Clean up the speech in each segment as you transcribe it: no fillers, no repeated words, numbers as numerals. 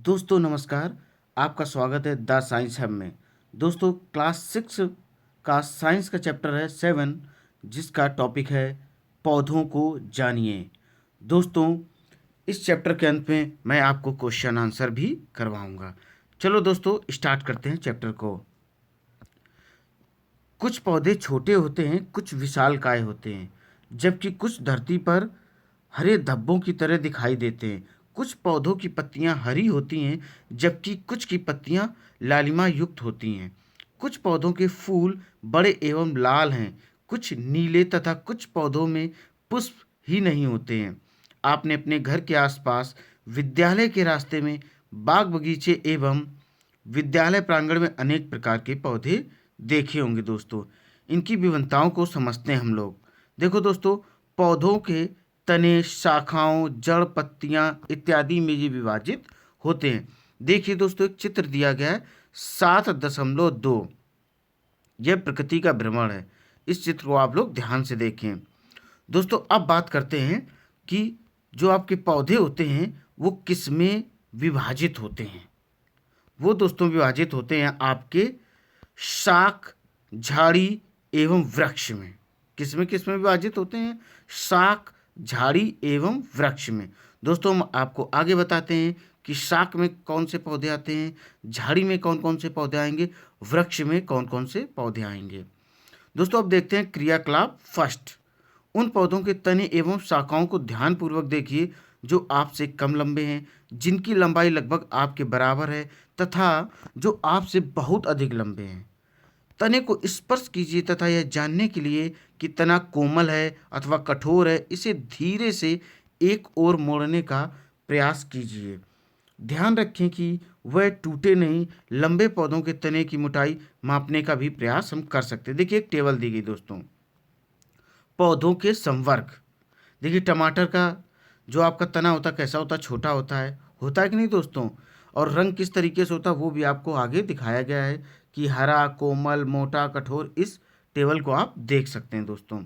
दोस्तों नमस्कार। आपका स्वागत है द साइंस हब में। दोस्तों क्लास 6 का साइंस का चैप्टर है 7, जिसका टॉपिक है पौधों को जानिए। दोस्तों इस चैप्टर के अंत में मैं आपको क्वेश्चन आंसर भी करवाऊंगा। चलो दोस्तों स्टार्ट करते हैं चैप्टर को। कुछ पौधे छोटे होते हैं, कुछ विशालकाय होते हैं, जबकि कुछ धरती पर हरे धब्बों की तरह दिखाई देते हैं। कुछ पौधों की पत्तियां हरी होती हैं, जबकि कुछ की पत्तियां लालिमा युक्त होती हैं। कुछ पौधों के फूल बड़े एवं लाल हैं, कुछ नीले तथा कुछ पौधों में पुष्प ही नहीं होते हैं। आपने अपने घर के आसपास, विद्यालय के रास्ते में, बाग बगीचे एवं विद्यालय प्रांगण में अनेक प्रकार के पौधे देखे होंगे। दोस्तों इनकी विभिन्नताओं को समझते हैं हम लोग। देखो दोस्तों, पौधों के तने, शाखाओं, जड़, पत्तियां इत्यादि में ये विभाजित होते हैं। देखिए दोस्तों, एक चित्र दिया गया है 7.2। यह प्रकृति का भ्रमण है। इस चित्र को आप लोग ध्यान से देखें। दोस्तों अब बात करते हैं कि जो आपके पौधे होते हैं वो किस में विभाजित होते हैं। वो दोस्तों विभाजित होते हैं आपके शाख, झाड़ी एवं वृक्ष में। किस में विभाजित होते हैं? शाख, झाड़ी एवं वृक्ष में। दोस्तों हम आपको आगे बताते हैं कि शाख में कौन से पौधे आते हैं, झाड़ी में कौन कौन से पौधे आएंगे, वृक्ष में कौन कौन से पौधे आएंगे। दोस्तों अब देखते हैं क्रियाकलाप फर्स्ट। उन पौधों के तने एवं शाखाओं को ध्यानपूर्वक देखिए जो आपसे कम लंबे हैं, जिनकी लंबाई लगभग आपके बराबर है, तथा जो आपसे बहुत अधिक लंबे हैं। तने को स्पर्श कीजिए तथा यह जानने के लिए कि तना कोमल है अथवा कठोर है, इसे धीरे से एक ओर मोड़ने का प्रयास कीजिए। ध्यान रखें कि वह टूटे नहीं। लंबे पौधों के तने की मोटाई मापने का भी प्रयास हम कर सकते हैं। देखिए एक टेबल दी गई दोस्तों, पौधों के संवर्ग। देखिए टमाटर का जो आपका तना होता है कैसा होता है? छोटा होता है कि नहीं दोस्तों? और रंग किस तरीके से होता है वो भी आपको आगे दिखाया गया है कि हरा, कोमल, मोटा, कठोर। इस टेबल को आप देख सकते हैं दोस्तों।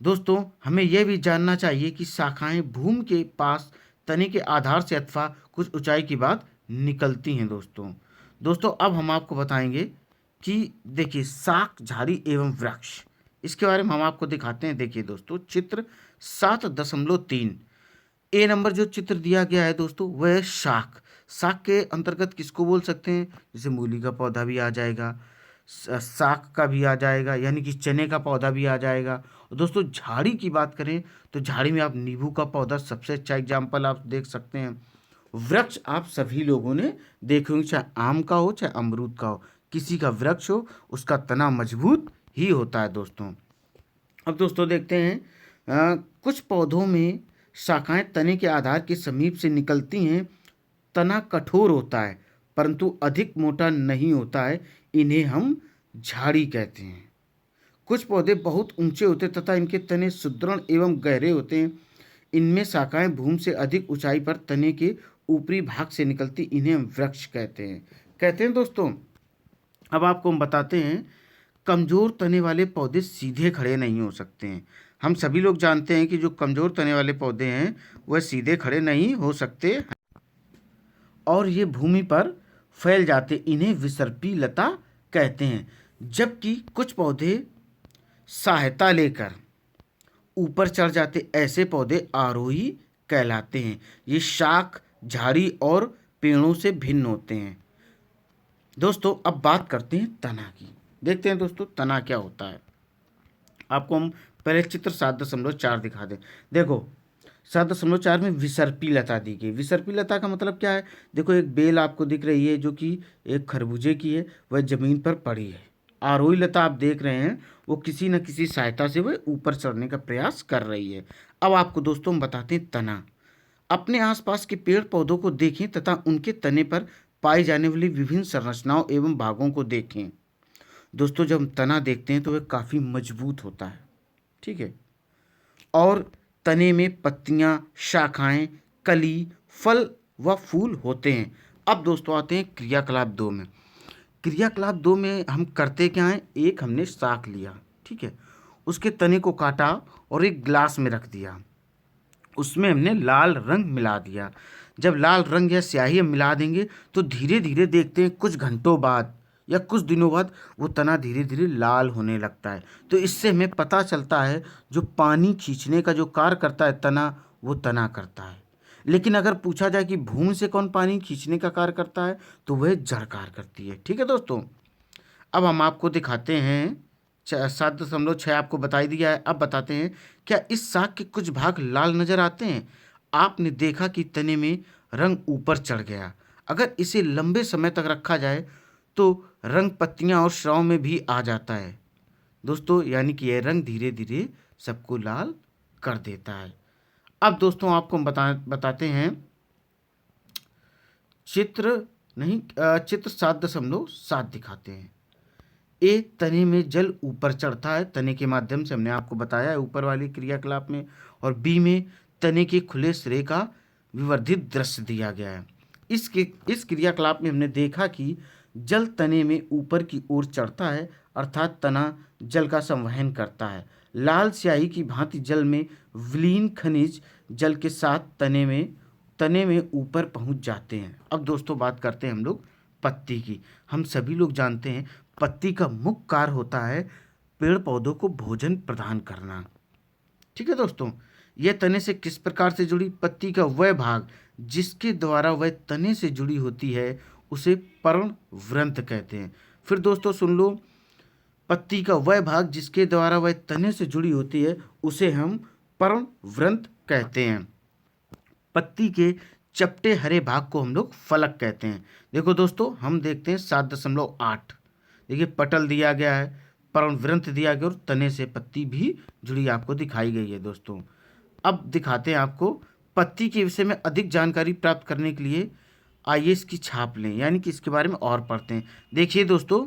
दोस्तों हमें यह भी जानना चाहिए कि शाखाएं भूमि के पास तने के आधार से अथवा कुछ ऊंचाई की बाद निकलती हैं। दोस्तों अब हम आपको बताएंगे कि देखिए शाख, झाड़ी एवं वृक्ष, इसके बारे में हम आपको दिखाते हैं। देखिए दोस्तों चित्र 7.3। ए नंबर जो चित्र दिया गया है दोस्तों वह है शाख। शाख के अंतर्गत किसको बोल सकते हैं? जैसे मूली का पौधा भी आ जाएगा, शाख का भी आ जाएगा, यानी कि चने का पौधा भी आ जाएगा। और दोस्तों झाड़ी की बात करें तो झाड़ी में आप नींबू का पौधा सबसे अच्छा एग्जाम्पल आप देख सकते हैं। वृक्ष आप सभी लोगों ने देखे होंगे, चाहे आम का हो चाहे अमरूद का हो, किसी का वृक्ष हो उसका तना मजबूत ही होता है दोस्तों। अब दोस्तों देखते हैं कुछ पौधों में शाखाएं तने के आधार के समीप से निकलती हैं। तना कठोर होता है परंतु अधिक मोटा नहीं होता है, इन्हें हम झाड़ी कहते हैं। कुछ पौधे बहुत ऊंचे होते तथा इनके तने सुदृढ़ एवं गहरे होते हैं। इनमें शाखाएं भूमि से अधिक ऊंचाई पर तने के ऊपरी भाग से निकलती, इन्हें हम वृक्ष कहते हैं दोस्तों। अब आपको हम बताते हैं, कमजोर तने वाले पौधे सीधे खड़े नहीं हो सकते हैं। हम सभी लोग जानते हैं कि जो कमजोर तने वाले पौधे हैं वह सीधे खड़े नहीं हो सकते और ये भूमि पर फैल जाते, इन्हें विसर्पी लता कहते हैं। जबकि कुछ पौधे सहायता लेकर ऊपर चढ़ जाते, ऐसे पौधे आरोही कहलाते हैं। ये शाख, झाड़ी और पेड़ों से भिन्न होते हैं। दोस्तों अब बात करते हैं तना की। देखते हैं दोस्तों तना क्या होता है। आपको हम पहले चित्र 7.4 दिखा दें। देखो 7.4 में विसर्पी लता दी गई। विसर्पी लता का मतलब क्या है? देखो एक बेल आपको दिख रही है जो कि एक खरबूजे की है, वह जमीन पर पड़ी है। आरोही लता आप देख रहे हैं वो किसी न किसी सहायता से वह ऊपर चढ़ने का प्रयास कर रही है। अब आपको दोस्तों हम बताते हैं तना। अपने आसपास के पेड़ पौधों को देखें तथा उनके तने पर पाई जाने वाली विभिन्न संरचनाओं एवं भागों को देखें। दोस्तों जब हम तना देखते हैं तो वह काफ़ी मजबूत होता है, ठीक है, और तने में पत्तियां, शाखाएं, कली, फल व फूल होते हैं। अब दोस्तों आते हैं क्रियाकलाप 2 में। क्रियाकलाप 2 में हम करते क्या हैं? एक हमने शाख लिया, ठीक है, उसके तने को काटा और एक ग्लास में रख दिया, उसमें हमने लाल रंग मिला दिया। जब लाल रंग या स्याही हम मिला देंगे तो धीरे धीरे देखते हैं कुछ घंटों बाद या कुछ दिनों बाद वो तना धीरे धीरे लाल होने लगता है। तो इससे हमें पता चलता है जो पानी खींचने का जो कार्य करता है तना, वो तना करता है। लेकिन अगर पूछा जाए कि भूमि से कौन पानी खींचने का कार्य करता है, तो वह जड़ कार्य करती है। ठीक है दोस्तों, अब हम आपको दिखाते हैं 7.6 आपको बता ही दिया है। अब बताते हैं क्या इस साग के कुछ भाग लाल नजर आते हैं। आपने देखा कि तने में रंग ऊपर चढ़ गया। अगर इसे लंबे समय तक रखा जाए तो रंग पत्तियां और श्राव में भी आ जाता है दोस्तों, यानी कि यह रंग धीरे धीरे सबको लाल कर देता है। अब दोस्तों आपको हम बताते हैं चित्र नहीं चित्र 7.7 दिखाते हैं। ए तने में जल ऊपर चढ़ता है, तने के माध्यम से हमने आपको बताया है ऊपर वाली क्रियाकलाप में। और बी में तने के खुले सिरे का विवर्धित दृश्य दिया गया है। इस क्रियाकलाप में हमने देखा कि जल तने में ऊपर की ओर चढ़ता है, अर्थात तना जल का संवहन करता है। लाल स्याही की भांति जल में विलीन खनिज जल के साथ तने में ऊपर पहुंच जाते हैं। अब दोस्तों बात करते हैं हम लोग पत्ती की। हम सभी लोग जानते हैं पत्ती का मुख्य कार्य होता है पेड़ पौधों को भोजन प्रदान करना। ठीक है दोस्तों, यह तने से किस प्रकार से जुड़ी, पत्ती का वह भाग जिसके द्वारा वह तने से जुड़ी होती है उसे पर्णवृंत कहते हैं। फिर दोस्तों सुन लो, पत्ती का वह भाग जिसके द्वारा वह तने से जुड़ी होती है उसे हम पर्णवृंत कहते हैं। पत्ती के चपटे हरे भाग को हम लोग फलक कहते हैं। देखो दोस्तों हम देखते हैं 7.8, देखिए पटल दिया गया है, पर्णवृंत दिया गया और तने से पत्ती भी जुड़ी आपको दिखाई गई है दोस्तों। अब दिखाते हैं आपको पत्ती के विषय में अधिक जानकारी प्राप्त करने के लिए आइए इसकी छाप लें, यानी कि इसके बारे में और पढ़ते हैं। देखिए दोस्तों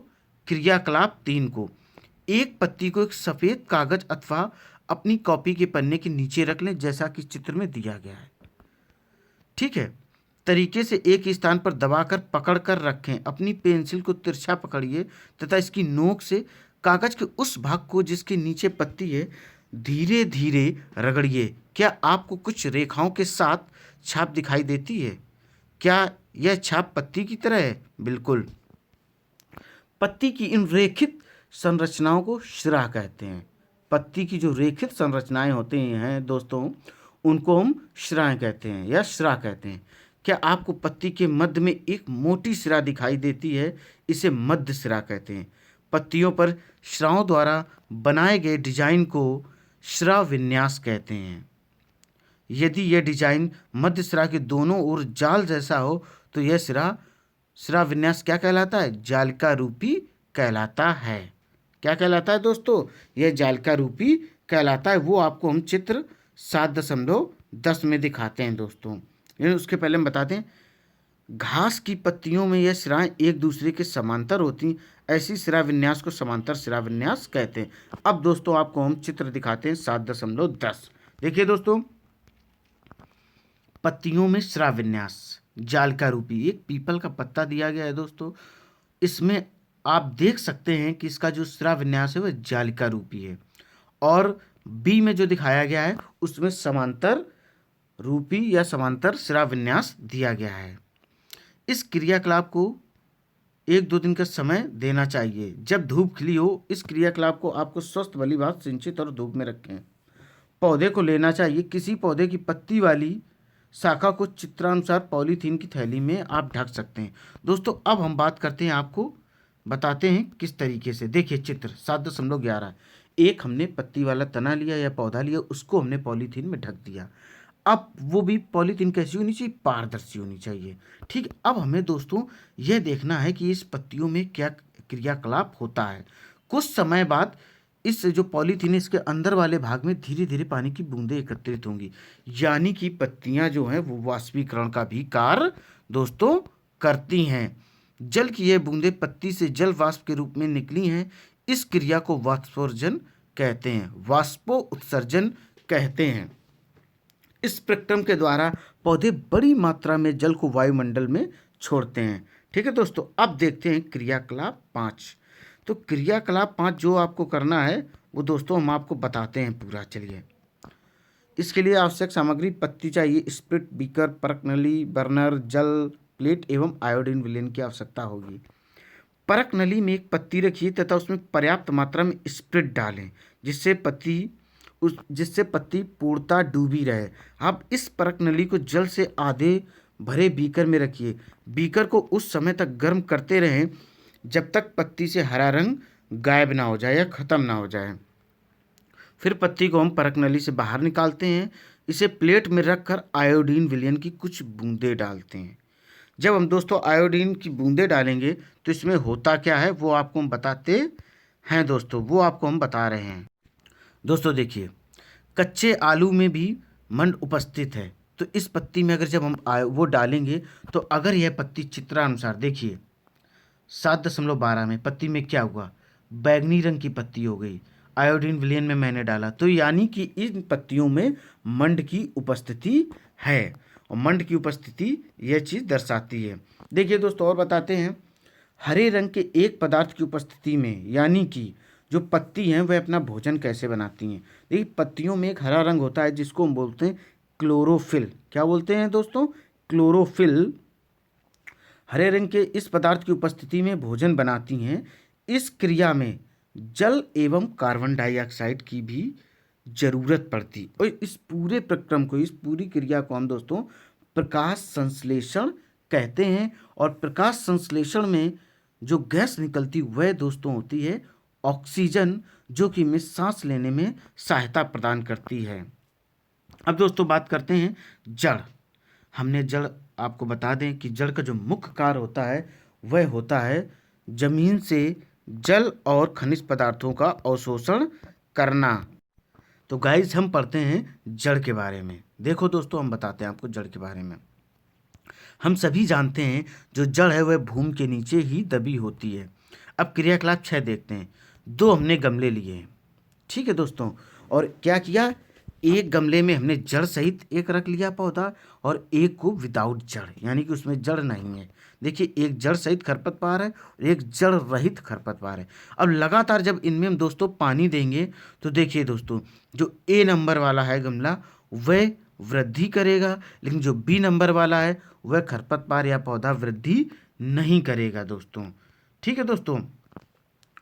क्रियाकलाप 3 को, एक पत्ती को एक सफ़ेद कागज अथवा अपनी कॉपी के पन्ने के नीचे रख लें जैसा कि चित्र में दिया गया है। ठीक है, तरीके से एक स्थान पर दबाकर पकड़ कर रखें। अपनी पेंसिल को तिरछा पकड़िए तथा इसकी नोक से कागज के उस भाग को जिसके नीचे पत्ती है धीरे धीरे रगड़िए। क्या आपको कुछ रेखाओं के साथ छाप दिखाई देती है? क्या यह छाप पत्ती की तरह है? बिल्कुल। पत्ती की इन रेखित संरचनाओं को शिरा कहते हैं। पत्ती की जो रेखित संरचनाएं होती हैं दोस्तों उनको हम शिराएं कहते हैं या शिरा कहते हैं। क्या आपको पत्ती के मध्य में एक मोटी सिरा दिखाई देती है? इसे मध्य सिरा कहते हैं। पत्तियों पर शिराओं द्वारा बनाए गए डिजाइन को शिरा विन्यास कहते हैं। यदि यह डिजाइन मध्य सिरा के दोनों ओर जाल जैसा हो तो यह सिरा विन्यास क्या कहलाता है? जालिका रूपी कहलाता है। क्या कहलाता है दोस्तों? यह जालिका रूपी कहलाता है। वो आपको हम चित्र 7.10 में दिखाते हैं दोस्तों। उसके पहले हम बताते हैं घास की पत्तियों में यह सिराएं एक दूसरे के समांतर होती, ऐसी सिरा विन्यास को समांतर सिरा विन्यास कहते हैं। अब दोस्तों आपको हम चित्र दिखाते हैं 7.10। देखिए दोस्तों पत्तियों में सिरा विन्यास जालिका रूपी, एक पीपल का पत्ता दिया गया है दोस्तों। इसमें आप देख सकते हैं कि इसका जो सिरा विन्यास है वह जालिका रूपी है। और बी में जो दिखाया गया है उसमें समांतर रूपी या समांतर सिरा विन्यास दिया गया है। इस क्रियाकलाप को 1-2 दिन का समय देना चाहिए। जब धूप खिली हो इस क्रियाकलाप को आपको स्वस्थ भली भांति सिंचित और धूप में रखें। पौधे को लेना चाहिए। किसी पौधे की पत्ती वाली शाखा को चित्रानुसार पॉलीथीन की थैली में आप ढक सकते हैं। दोस्तों अब हम बात करते हैं, आपको बताते हैं किस तरीके से। देखिए चित्र 7.11, एक हमने पत्ती वाला तना लिया या पौधा लिया, उसको हमने पॉलीथीन में ढक दिया। अब वो भी पॉलीथीन कैसी होनी चाहिए? पारदर्शी होनी चाहिए। ठीक, अब हमें दोस्तों यह देखना है कि इस पत्तियों में क्या क्रियाकलाप होता है। कुछ समय बाद इस जो पॉलीथीन है इसके अंदर वाले भाग में धीरे धीरे पानी की बूंदें एकत्रित होंगी, यानी कि पत्तियां जो हैं वो वाष्पीकरण का भी कार्य दोस्तों करती हैं। जल की यह बूंदें पत्ती से जल वाष्प के रूप में निकली हैं। इस क्रिया को वाष्पोत्सर्जन कहते हैं, वाष्पो उत्सर्जन कहते हैं। इस प्रक्रम के द्वारा पौधे बड़ी मात्रा में जल को वायुमंडल में छोड़ते हैं। ठीक है दोस्तों, अब देखते हैं क्रियाकलाप 5। तो क्रियाकलाप 5 जो आपको करना है वो दोस्तों हम आपको बताते हैं पूरा। चलिए इसके लिए आवश्यक सामग्री: पत्ती चाहिए, स्पिरिट, बीकर, परख नली, बर्नर, जल, प्लेट एवं आयोडीन विलयन की आवश्यकता होगी। परख नली में एक पत्ती रखिए तथा उसमें पर्याप्त मात्रा में स्पिरिट डालें, जिससे पत्ती पूर्णतः डूबी रहे। आप इस परख नली को जल से आधे भरे बीकर में रखिए। बीकर को उस समय तक गर्म करते रहें जब तक पत्ती से हरा रंग गायब ना हो जाए या ख़त्म ना हो जाए। फिर पत्ती को हम परख नली से बाहर निकालते हैं। इसे प्लेट में रखकर आयोडीन विलयन की कुछ बूंदें डालते हैं। जब हम दोस्तों आयोडीन की बूंदें डालेंगे तो इसमें होता क्या है वो आपको हम बताते हैं दोस्तों, वो आपको हम बता रहे हैं। दोस्तों देखिए, कच्चे आलू में भी मंड उपस्थित है, तो इस पत्ती में अगर जब हम वो डालेंगे तो अगर यह पत्ती चित्रानुसार देखिए 7.12 में पत्ती में क्या हुआ, बैगनी रंग की पत्ती हो गई। आयोडीन विलयन में मैंने डाला तो यानी कि इन पत्तियों में मंड की उपस्थिति है, और मंड की उपस्थिति यह चीज़ दर्शाती है। देखिए दोस्तों और बताते हैं, हरे रंग के एक पदार्थ की उपस्थिति में यानी कि जो पत्ती हैं वह अपना भोजन कैसे बनाती हैं। देखिए पत्तियों में एक हरा रंग होता है जिसको हम बोलते हैं क्लोरोफिल। क्या बोलते हैं दोस्तों? क्लोरोफिल। हरे रंग के इस पदार्थ की उपस्थिति में भोजन बनाती हैं। इस क्रिया में जल एवं कार्बन डाइऑक्साइड की भी जरूरत पड़ती, और इस पूरे प्रक्रम को, इस पूरी क्रिया को हम दोस्तों प्रकाश संश्लेषण कहते हैं। और प्रकाश संश्लेषण में जो गैस निकलती वह दोस्तों होती है ऑक्सीजन, जो कि हमें सांस लेने में सहायता प्रदान करती है। अब दोस्तों बात करते हैं जड़। हमने जड़, आपको बता दें कि जड़ का जो मुख्य कार्य होता है वह होता है जमीन से जल और खनिज पदार्थों का अवशोषण करना। तो गाइस हम पढ़ते हैं जड़ के बारे में। देखो दोस्तों हम बताते हैं आपको जड़ के बारे में। हम सभी जानते हैं जो जड़ है वह भूमि के नीचे ही दबी होती है। अब क्रियाकलाप 6 देखते हैं। 2 हमने गमले लिए हैं, ठीक है दोस्तों, और क्या किया, एक गमले में हमने जड़ सहित एक रख लिया पौधा और एक को विदाउट जड़, यानी कि उसमें जड़ नहीं है। देखिए एक जड़ सहित खरपतवार है और एक जड़ रहित खरपतवार है। अब लगातार जब इनमें हम दोस्तों पानी देंगे तो देखिए दोस्तों जो ए नंबर वाला है गमला वह वृद्धि करेगा, लेकिन जो बी नंबर वाला है वह खरपतवार या पौधा वृद्धि नहीं करेगा दोस्तों। ठीक है दोस्तों,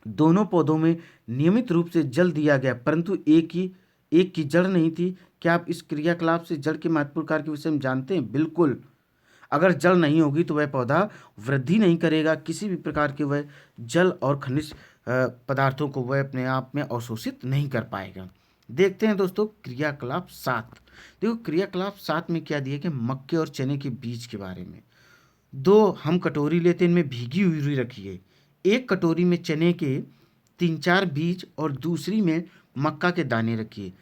दोनों पौधों में नियमित रूप से जल दिया गया, परंतु एक की जड़ नहीं थी। क्या आप इस क्रियाकलाप से जड़ के महत्वपूर्ण कार्य के विषय में जानते हैं? बिल्कुल। अगर जल नहीं होगी तो वह पौधा वृद्धि नहीं करेगा, किसी भी प्रकार के वह जल और खनिज पदार्थों को वह अपने आप में अवशोषित नहीं कर पाएगा। देखते हैं दोस्तों क्रियाकलाप 7। देखो क्रियाकलाप 7 में क्या दिया कि मक्के और चने के बीज के बारे में। 2 हम कटोरी लेते हैं, इनमें भीगी हुई रुई रखिए। एक कटोरी में चने के 3-4 बीज और दूसरी में मक्का के दाने रखिए।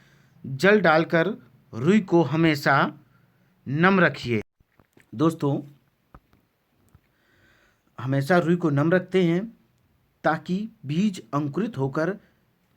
जल डालकर रुई को हमेशा नम रखिए। दोस्तों हमेशा रुई को नम रखते हैं ताकि बीज अंकुरित होकर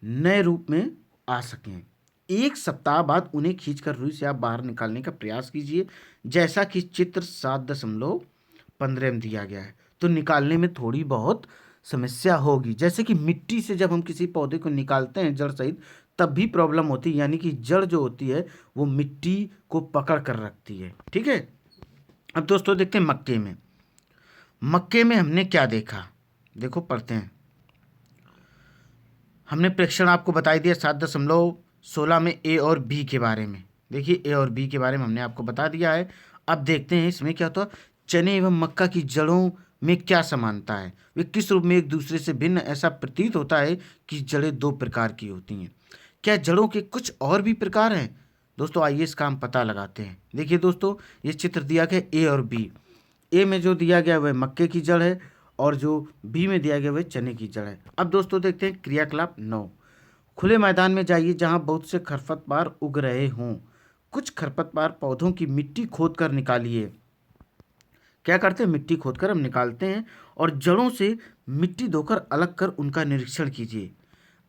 नए रूप में आ सकें। 1 सप्ताह बाद उन्हें खींचकर रुई से आप बाहर निकालने का प्रयास कीजिए, जैसा कि चित्र 7.15 में दिया गया है। तो निकालने में थोड़ी बहुत समस्या होगी, जैसे कि मिट्टी से जब हम किसी पौधे को निकालते हैं जड़ सहित तब भी प्रॉब्लम होती है, यानी कि जड़ जो होती है वो मिट्टी को पकड़ कर रखती है। ठीक है, अब दोस्तों देखते हैं मक्के में। मक्के में हमने क्या देखा, देखो पढ़ते हैं। हमने प्रेक्षण आपको बता दिया 7.16 में ए और बी के बारे में। देखिए ए और बी के बारे में हमने आपको बता दिया है। अब देखते हैं इसमें क्या होता है। चने एवं मक्का की जड़ों में क्या समानता है, वे किस रूप में एक दूसरे से भिन्न। ऐसा प्रतीत होता है कि जड़ें 2 प्रकार की होती हैं। क्या जड़ों के कुछ और भी प्रकार हैं? दोस्तों आइए इसका हम पता लगाते हैं। देखिए दोस्तों ये चित्र दिया गया ए और बी। ए में जो दिया गया वह मक्के की जड़ है और जो बी में दिया गया वह चने की जड़ है। अब दोस्तों देखते हैं क्रियाकलाप 9। खुले मैदान में जाइए जहां बहुत से खरपतवार उग रहे हों। कुछ खरपतवार पौधों की मिट्टी खोद कर निकालिए। क्या करते हैं, मिट्टी खोदकर हम निकालते हैं और जड़ों से मिट्टी धोकर अलग कर उनका निरीक्षण कीजिए।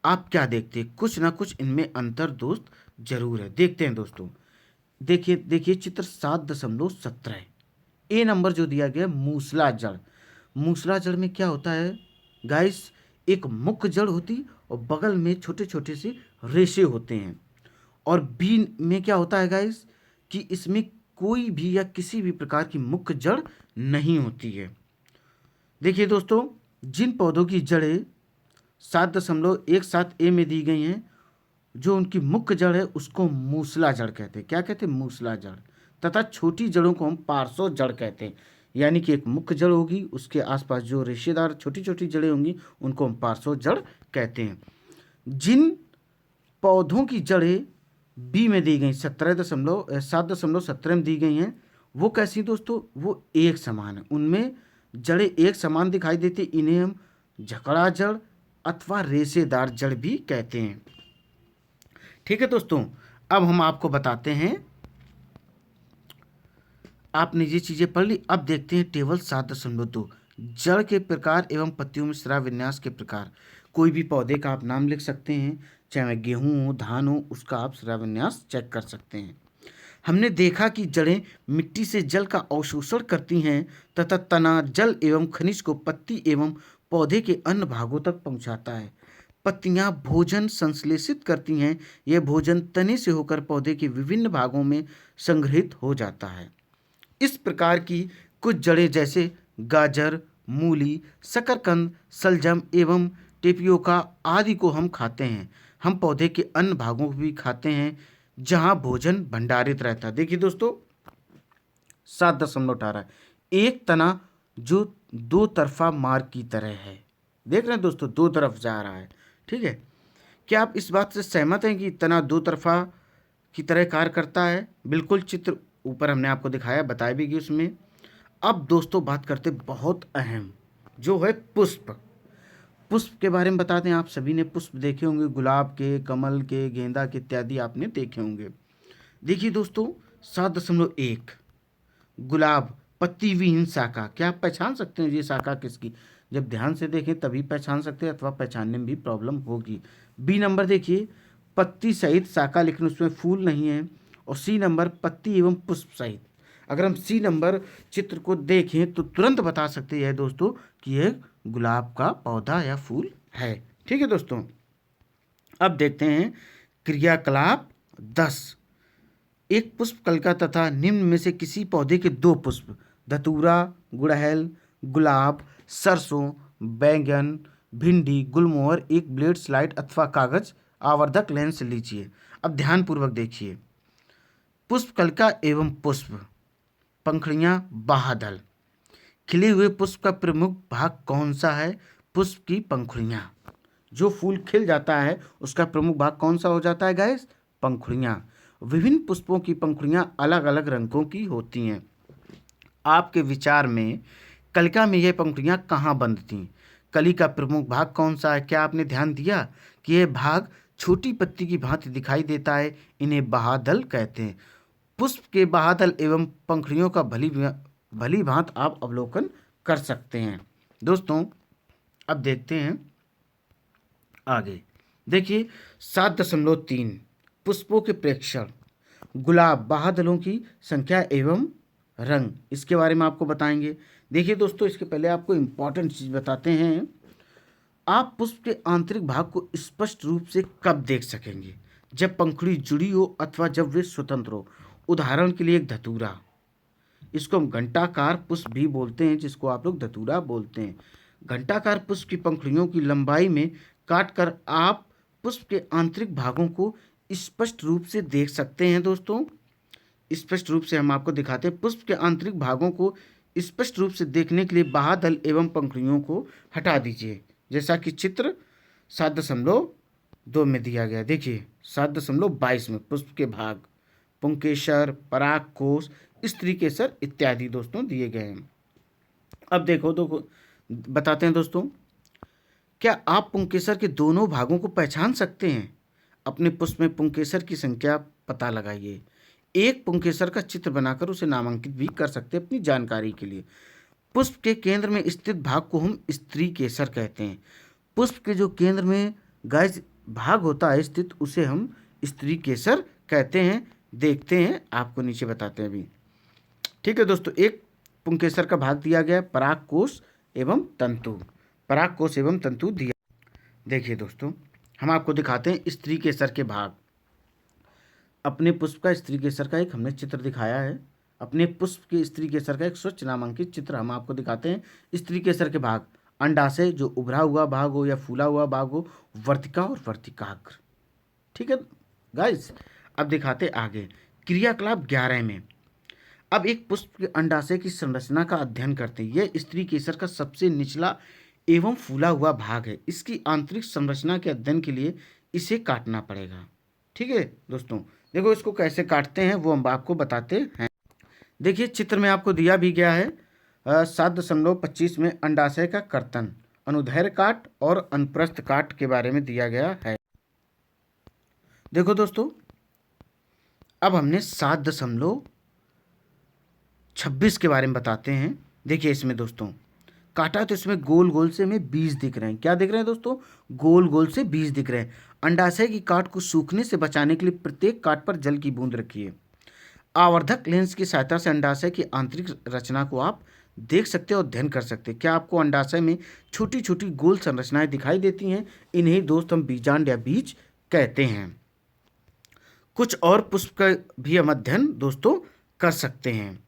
आप क्या देखते हैं, कुछ ना कुछ इनमें अंतर दोस्त जरूर है। देखते हैं दोस्तों, देखिए चित्र 7.17। ए नंबर जो दिया गया मूसला जड़। मूसला जड़ में क्या होता है गाइस, एक मुख्य जड़ होती और बगल में छोटे छोटे से रेशे होते हैं और बी में क्या होता है गाइस कि इसमें कोई भी या किसी भी प्रकार की मुख्य जड़ नहीं होती है। देखिए दोस्तों, जिन पौधों की जड़ें 7.17 ए में दी गई हैं, जो उनकी मुख्य जड़ है उसको मूसला जड़ कहते हैं। क्या कहते हैं? मूसला जड़। तथा छोटी जड़ों को हम पार्श्व जड़ कहते हैं। यानी कि एक मुख्य जड़ होगी, उसके आसपास जो रेशेदार छोटी छोटी जड़ें होंगी उनको हम पार्श्व जड़ कहते हैं। जिन पौधों की जड़ें बी में दी गई 7.17 में दी गई हैं, वो कैसी दोस्तों? वो एक समान है, उनमें जड़ें एक समान दिखाई देती, इन्हें हम झकड़ा जड़ अथवा रेशेदार जड़ भी कहते हैं। ठीक है दोस्तों, अब हम आपको बताते हैं, आपने ये चीज़ें पढ़ ली। अब देखते हैं टेबल 7.2 जड़ के प्रकार एवं पत्तियों में स्राव विन्यास के प्रकार। कोई भी पौधे का आप नाम लिख सकते हैं, चाहे वह गेहूँ हो, धान हो, उसका आप स्राव विन्यास चेक कर सकते हैं। हमने देखा कि जड़ें मिट्टी से जल का अवशोषण करती हैं तथा तना जल एवं खनिज को पत्ती एवं पौधे के अन्य भागों तक पहुंचाता है। पत्तियां भोजन संश्लेषित करती हैं, यह भोजन तने से होकर पौधे के विभिन्न भागों में संग्रहित हो जाता है। इस प्रकार की कुछ जड़ें जैसे गाजर, मूली, शकरकंद, शलजम एवं टेपियोका आदि को हम खाते हैं। हम पौधे के अन्य भागों को भी खाते हैं जहां भोजन भंडारित रहता है। देखिए दोस्तों, 7.18 एक तना जो दो तरफा मार्ग की तरह है। देख रहे हैं दोस्तों, दो तरफ जा रहा है। ठीक है, क्या आप इस बात से सहमत हैं कि तना दो तरफा की तरह कार्य करता है? बिल्कुल, चित्र ऊपर हमने आपको दिखाया, बताया भी कि उसमें। अब दोस्तों बात करते बहुत अहम, जो है पुष्प। पुष्प के बारे में बताते हैं। आप सभी ने पुष्प देखे होंगे, गुलाब के, कमल के, गेंदा के इत्यादि आपने देखे होंगे। देखिए दोस्तों, 7.1 गुलाब पत्ती विहीन शाखा। क्या आप पहचान सकते हैं ये शाखा किसकी? जब ध्यान से देखें तभी पहचान सकते हैं, अथवा पहचानने में भी प्रॉब्लम होगी। बी नंबर देखिए, पत्ती सहित शाखा, लेकिन उसमें फूल नहीं है। और सी नंबर पत्ती एवं पुष्प सहित। अगर हम सी नंबर चित्र को देखें तो तुरंत बता सकते हैं दोस्तों कि यह गुलाब का पौधा या फूल है। ठीक है दोस्तों, अब देखते हैं क्रियाकलाप 10। एक पुष्प कलिका तथा निम्न में से किसी पौधे के दो पुष्प, धतूरा, गुड़हल, गुलाब, सरसों, बैंगन, भिंडी, गुलमोहर, एक ब्लेड स्लाइड अथवा कागज आवर्धक लेंस लीजिए। अब ध्यानपूर्वक देखिए। पुष्प कलिका एवं पुष्प, पंखुड़ियाँ, बाह्यदल। खिले हुए पुष्प का प्रमुख भाग कौन सा है? पुष्प की पंखुड़ियाँ। जो फूल खिल जाता है उसका प्रमुख भाग कौन सा हो जाता है गाइस? पंखुड़ियाँ। विभिन्न पुष्पों की पंखुड़ियाँ अलग अलग रंगों की होती हैं। आपके विचार में कलिका में यह पंखुड़ियाँ कहाँ बंधती? कली का प्रमुख भाग कौन सा है? क्या आपने ध्यान दिया कि यह भाग छोटी पत्ती की भांति दिखाई देता है? इन्हें बाह्यदल कहते हैं। पुष्प के बाह्यदल एवं पंखुड़ियों का भली भांति आप अवलोकन कर सकते हैं। दोस्तों, अब देखते हैं आगे। देखिए 7.3 पुष्पों के प्रेक्षण, गुलाब, बाह्यदलों की संख्या एवं रंग, इसके बारे में आपको बताएंगे। देखिए दोस्तों, इसके पहले आपको इम्पॉर्टेंट चीज़ बताते हैं। आप पुष्प के आंतरिक भाग को स्पष्ट रूप से कब देख सकेंगे? जब पंखुड़ी जुड़ी हो अथवा जब वे स्वतंत्र हो। उदाहरण के लिए एक धतूरा, इसको हम घंटाकार पुष्प भी बोलते हैं, जिसको आप लोग धतूरा बोलते हैं। घंटाकार पुष्प की पंखुड़ियों की लंबाई में काटकर आप पुष्प के आंतरिक भागों को स्पष्ट रूप से देख सकते हैं। दोस्तों, स्पष्ट रूप से हम आपको दिखाते हैं। पुष्प के आंतरिक भागों को स्पष्ट रूप से देखने के लिए बाह्यदल एवं पंखुड़ियों को हटा दीजिए, जैसा कि चित्र 7.2 में दिया गया। देखिए 7.22 में पुष्प के भाग, पुंकेसर, परागकोश, स्त्रीकेसर इत्यादि दोस्तों दिए गए हैं। अब देखो बताते हैं दोस्तों, क्या आप पुंकेसर के दोनों भागों को पहचान सकते हैं? अपने पुष्प में पुंकेसर की संख्या पता लगाइए। एक पुंकेसर का चित्र बनाकर उसे नामांकित भी कर सकते हैं अपनी जानकारी के लिए। पुष्प के केंद्र में स्थित भाग को हम स्त्रीकेसर कहते हैं। पुष्प के जो केंद्र में गाइस भाग होता है स्थित, उसे हम स्त्रीकेसर कहते हैं। देखते हैं, आपको नीचे बताते हैं अभी। ठीक है दोस्तों, एक पुंकेसर का भाग दिया गया परागकोश एवं तंतु। परागकोश एवं तंतु दिया। देखिए दोस्तों, हम आपको दिखाते हैं स्त्रीकेसर के भाग। अपने पुष्प का स्त्री केसर का एक हमने चित्र दिखाया है। अपने पुष्प के स्त्री केसर का एक स्वच्छ नामांकित चित्र हम आपको दिखाते हैं। स्त्री केसर के भाग: अंडाशय जो उभरा हुआ भाग हो या फूला हुआ भाग हो, वर्तिका और वर्तिकाग्र। ठीक है गाइस, अब दिखाते आगे क्रियाकलाप 11 में। अब एक पुष्प के अंडाशय की संरचना का अध्ययन करते हैं। यह स्त्री केसर का सबसे निचला एवं फूला हुआ भाग है। इसकी आंतरिक संरचना के अध्ययन के लिए इसे काटना पड़ेगा। ठीक है दोस्तों, देखो इसको कैसे काटते हैं वो हम आपको बताते हैं। देखिए चित्र में आपको दिया भी गया है 7.25 में अंडाशय का कर्तन, अनुदैर्घ्य काट और अनुप्रस्थ काट के बारे में दिया गया है। देखो दोस्तों, अब हमने 7.26 के बारे में बताते हैं। देखिए इसमें दोस्तों काटा तो इसमें गोल गोल से हमें बीज दिख रहे हैं। क्या दिख रहे हैं दोस्तों? गोल गोल से बीज दिख रहे हैं। अंडाशय की काट को सूखने से बचाने के लिए प्रत्येक काट पर जल की बूंद रखिए। आवर्धक लेंस की सहायता से अंडाशय की आंतरिक रचना को आप देख सकते हो, अध्ययन कर सकते हैं। क्या आपको अंडाशय में छोटी छोटी गोल संरचनाएं दिखाई देती हैं? इन्हें दोस्त हम बीजांड या बीज कहते हैं। कुछ और पुष्प का भी हम अध्ययन दोस्तों कर सकते हैं।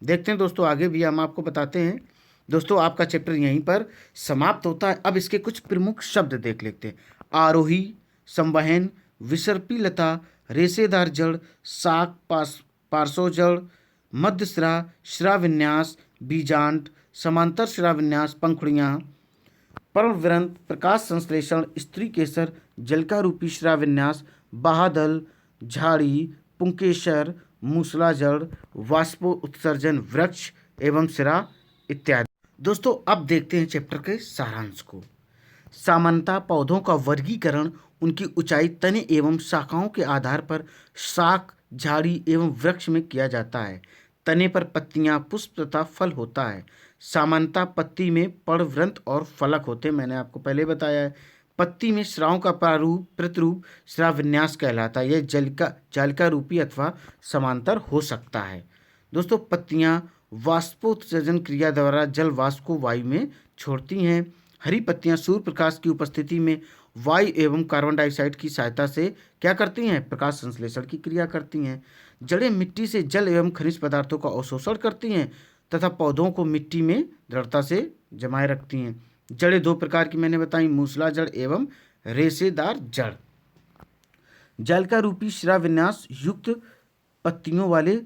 देखते हैं दोस्तों, आगे भी हम आपको बताते हैं। दोस्तों आपका चैप्टर यहीं पर समाप्त होता है। अब इसके कुछ प्रमुख शब्द देख लेते हैं। आरोही, संवहन, विसर्पी लता, रेशेदार जड़, शाक, पार्श्व जड़, मध्य शिरा, शिराविन्यास, बीजांड, समांतर शिराविन्यास, पंखुड़ियाँ, पर्णवृंत, प्रकाश संश्लेषण, स्त्री केसर, जलका रूपी शिराविन्यास, बाहादल, झाड़ी, पुंकेसर, मूसलाजड़, वाष्पो उत्सर्जन वृक्ष एवं शिरा इत्यादि। दोस्तों अब देखते हैं चैप्टर के सारांश को। सामान्यतः पौधों का वर्गीकरण उनकी ऊंचाई, तने एवं शाखाओं के आधार पर शाक, झाड़ी एवं वृक्ष में किया जाता है। तने पर पत्तियां, पुष्प तथा फल होता है। सामान्यतः पत्ती में पर्णवृंत और फलक होते हैं, मैंने आपको पहले बताया है। पत्ती में श्रावों का प्रारूप प्रतिरूप श्रावविन्यास कहलाता है। यह जालिका रूपी अथवा समांतर हो सकता है। दोस्तों पत्तियां वाष्पोत्सर्जन क्रिया द्वारा जल वाष्प को वायु में छोड़ती हैं। हरी पत्तियां सूर्य प्रकाश की उपस्थिति में वायु एवं कार्बन डाइऑक्साइड की सहायता से क्या करती हैं? प्रकाश संश्लेषण की क्रिया करती हैं। जड़ें मिट्टी से जल एवं खनिज पदार्थों का अवशोषण करती हैं तथा पौधों को मिट्टी में दृढ़ता से जमाए रखती हैं। जड़ें दो प्रकार की मैंने बताई, मूसला जड़ एवं रेशेदार जड़। जालिका रूपी शिराविन्यास युक्त पत्तियों वाले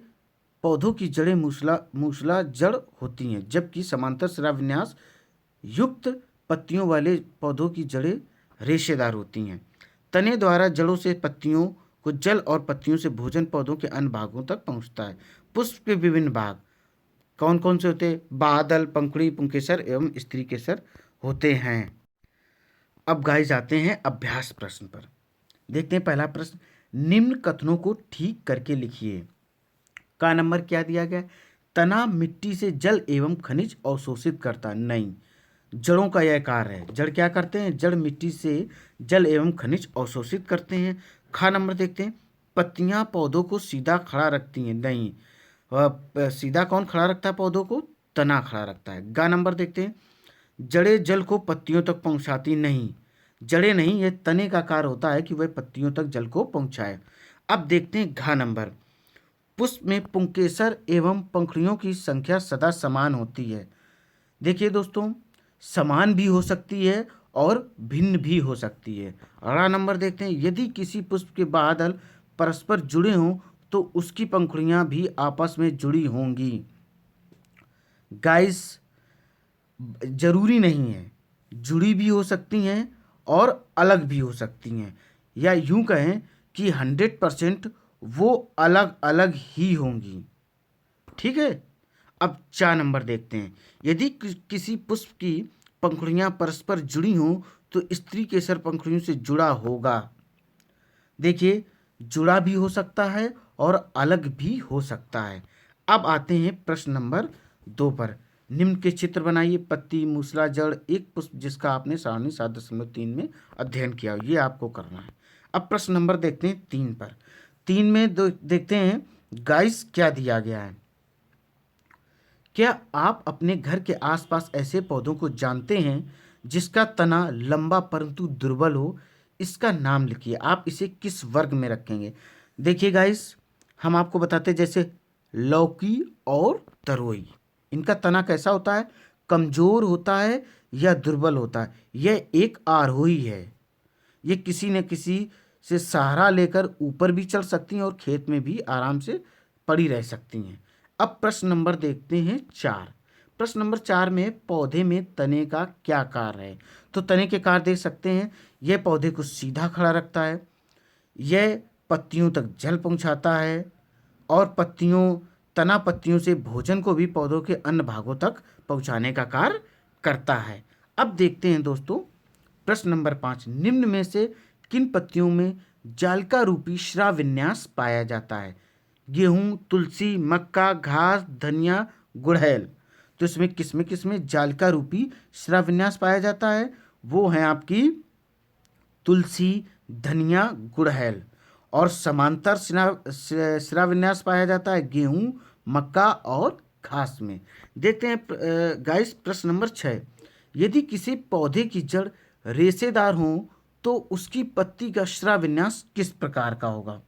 पौधों की जड़ें मूसला जड़ होती हैं, जबकि समांतर शिराविन्यास युक्त पत्तियों वाले पौधों की जड़ें रेशेदार होती हैं। तने द्वारा जड़ों से पत्तियों को जल और पत्तियों से भोजन पौधों के अन्य भागों तक पहुंचता है। पुष्प के विभिन्न भाग कौन कौन से होते हैं? बादल, पंखुड़ी, पुंकेसर एवं स्त्री केसर होते हैं। अब गाइस आते हैं अभ्यास प्रश्न पर। देखते हैं पहला प्रश्न, निम्न कथनों को ठीक करके लिखिए। का नंबर क्या दिया गया? तना मिट्टी से जल एवं खनिज अवशोषित करता नहीं। जड़ों का यह कार्य है। जड़ क्या करते हैं? जड़ मिट्टी से जल एवं खनिज अवशोषित करते हैं। खा नंबर देखते हैं, पत्तियां पौधों को सीधा खड़ा रखती हैं नहीं। सीधा कौन खड़ा रखता है पौधों को? तना खड़ा रखता है। गा नंबर देखते हैं, जड़ें जल को पत्तियों तक पहुंचाती नहीं। जड़ें नहीं, यह तने का कार्य होता है कि वह पत्तियों तक जल को पहुंचाए। अब देखते हैं घा नंबर, पुष्प में पुंकेसर एवं पंखुड़ियों की संख्या सदा समान होती है। देखिए दोस्तों, समान भी हो सकती है और भिन्न भी हो सकती है। अगला नंबर देखते हैं, यदि किसी पुष्प के बादल परस्पर जुड़े हों तो उसकी पंखुड़ियां भी आपस में जुड़ी होंगी। गाइस जरूरी नहीं है, जुड़ी भी हो सकती हैं और अलग भी हो सकती हैं, या यूं कहें कि 100% वो अलग अलग ही होंगी। ठीक है। अब 4 नंबर देखते हैं, यदि किसी पुष्प की पंखुड़ियां परस्पर जुड़ी हों तो स्त्री केसर पंखुड़ियों से जुड़ा होगा। देखिए जुड़ा भी हो सकता है और अलग भी हो सकता है। अब आते हैं प्रश्न नंबर 2 पर। निम्न के चित्र बनाइए। पत्ती, मूसला जड़, एक पुष्प जिसका आपने सारणी 7.3 में अध्ययन किया, ये आपको करना है। अब प्रश्न नंबर देखते हैं 3 पर। 3 में देखते हैं गाइस क्या दिया गया है। क्या आप अपने घर के आसपास ऐसे पौधों को जानते हैं जिसका तना लंबा परंतु दुर्बल हो? इसका नाम लिखिए। आप इसे किस वर्ग में रखेंगे? देखिए गाइस, हम आपको बताते हैं जैसे लौकी और तरोई, इनका तना कैसा होता है, कमजोर होता है या दुर्बल होता है। यह एक आरोही है, ये किसी न किसी से सहारा लेकर ऊपर भी चढ़ सकती हैं और खेत में भी आराम से पड़ी रह सकती हैं। अब प्रश्न नंबर देखते हैं 4। प्रश्न नंबर 4 में पौधे में तने का क्या कार्य है। तो तने के कार्य देख सकते हैं, यह पौधे को सीधा खड़ा रखता है, यह पत्तियों तक जल पहुंचाता है और तना पत्तियों से भोजन को भी पौधों के अन्य भागों तक पहुंचाने का कार्य करता है। अब देखते हैं दोस्तों प्रश्न नंबर 5, निम्न में से किन पत्तियों में जालिका रूपी श्राव विन्यास पाया जाता है। गेहूं, तुलसी, मक्का, घास, धनिया, गुड़हल। तो इसमें किसमें जालिका रूपी श्राव विन्यास पाया जाता है, वो है आपकी तुलसी, धनिया, गुड़हल। और समांतर शिराविन्यास पाया जाता है गेहूं, मक्का और घास में। देखते हैं गाइस प्रश्न नंबर 6, यदि किसी पौधे की जड़ रेशेदार हो तो उसकी पत्ती का शिराविन्यास किस प्रकार का होगा।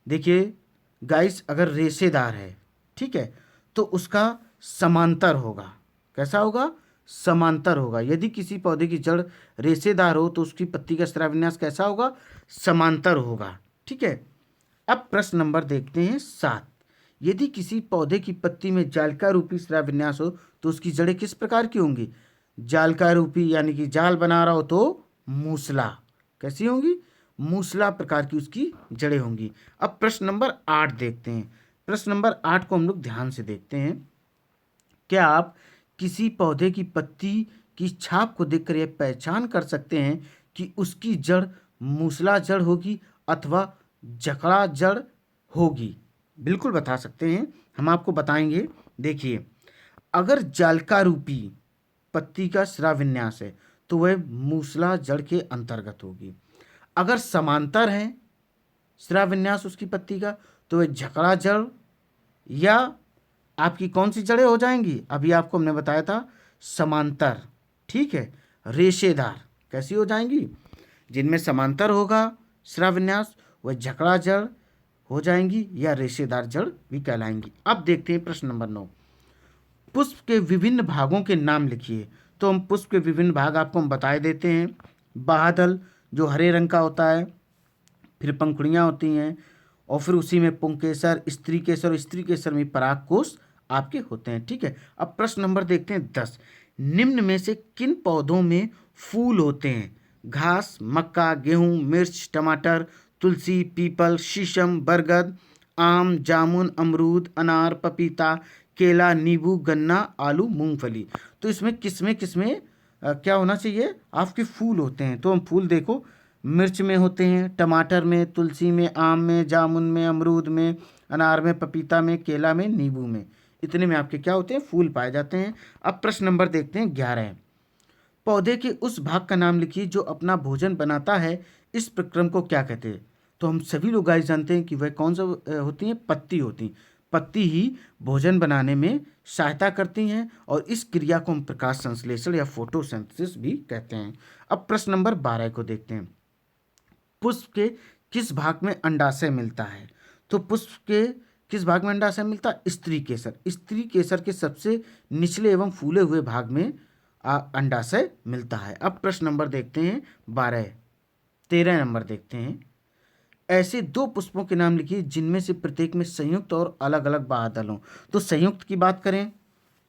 देखिए गाइस, अगर रेशेदार है, ठीक है, तो उसका समांतर होगा। कैसा होगा, समांतर होगा। यदि किसी पौधे की जड़ रेशेदार हो तो उसकी पत्ती का शिराविन्यास कैसा होगा, समांतर होगा। ठीक है। अब प्रश्न नंबर देखते हैं 7, यदि किसी पौधे की पत्ती में जालिका रूपी शिराविन्यास हो तो उसकी जड़ें किस प्रकार की होंगी। जालिका रूपी यानी कि जाल बना रहा हो तो मूसला, कैसी होंगी, मूसला प्रकार की उसकी जड़ें होंगी। अब प्रश्न नंबर 8 देखते हैं। प्रश्न नंबर 8 को हम लोग ध्यान से देखते हैं। क्या आप किसी पौधे की पत्ती की छाप को देखकर यह पहचान कर सकते हैं कि उसकी जड़ मूसला जड़ होगी अथवा जकड़ा जड़ होगी। बिल्कुल बता सकते हैं, हम आपको बताएंगे। देखिए, अगर जालिका रूपी पत्ती का शिराविन्यास है तो वह मूसला जड़ के अंतर्गत होगी। अगर समांतर है शिराविन्यास उसकी पत्ती का तो वह झकड़ा जड़ या आपकी कौन सी जड़ें हो जाएंगी, अभी आपको हमने बताया था समांतर। ठीक है, रेशेदार कैसी हो जाएंगी, जिनमें समांतर होगा शिराविन्यास वह झकड़ा जड़ हो जाएंगी या रेशेदार जड़ भी कहलाएंगी। अब देखते हैं प्रश्न नंबर 9, पुष्प के विभिन्न भागों के नाम लिखिए। तो हम पुष्प के विभिन्न भाग आपको हम बताए देते हैं। बादल जो हरे रंग का होता है, फिर पंखुड़ियाँ होती हैं और फिर उसी में पुंकेसर, स्त्री केसर, स्त्री केसर में परागकोश आपके होते हैं। ठीक है। अब प्रश्न नंबर देखते हैं 10, निम्न में से किन पौधों में फूल होते हैं। घास, मक्का, गेहूं, मिर्च, टमाटर, तुलसी, पीपल, शीशम, बरगद, आम, जामुन, अमरूद, अनार, पपीता, केला, नींबू, गन्ना, आलू, मूंगफली। तो इसमें किसमें क्या होना चाहिए, आपके फूल होते हैं। तो हम फूल देखो, मिर्च में होते हैं, टमाटर में, तुलसी में, आम में, जामुन में, अमरूद में, अनार में, पपीता में, केला में, नींबू में। इतने में आपके क्या होते हैं, फूल पाए जाते हैं। अब प्रश्न नंबर देखते हैं 11, पौधे के उस भाग का नाम लिखिए जो अपना भोजन बनाता है। इस प्रक्रम को क्या कहते हैं। तो हम सभी लोग गाइस जानते हैं कि वह कौन सा होती हैं, पत्ती होती हैं। पत्ती ही भोजन बनाने में सहायता करती हैं और इस क्रिया को हम प्रकाश संश्लेषण या फोटोसिंथेसिस भी कहते हैं। अब प्रश्न नंबर 12 को देखते हैं, पुष्प के किस भाग में अंडाशय मिलता है। तो पुष्प के किस भाग में अंडाशय मिलता है, स्त्री केसर। स्त्री केसर के सबसे निचले एवं फूले हुए भाग में अंडाशय मिलता है। अब प्रश्न नंबर देखते हैं 13 नंबर देखते हैं, ऐसे दो पुष्पों के नाम लिखिए जिनमें से प्रत्येक में संयुक्त और अलग अलग बादल हों। तो संयुक्त की बात करें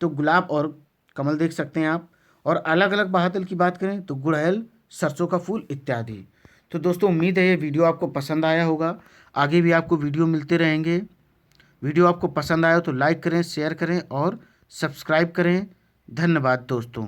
तो गुलाब और कमल देख सकते हैं आप, और अलग अलग बादल की बात करें तो गुड़हल, सरसों का फूल इत्यादि। तो दोस्तों उम्मीद है ये वीडियो आपको पसंद आया होगा, आगे भी आपको वीडियो मिलते रहेंगे। वीडियो आपको पसंद आया तो लाइक करें, शेयर करें और सब्सक्राइब करें। धन्यवाद दोस्तों।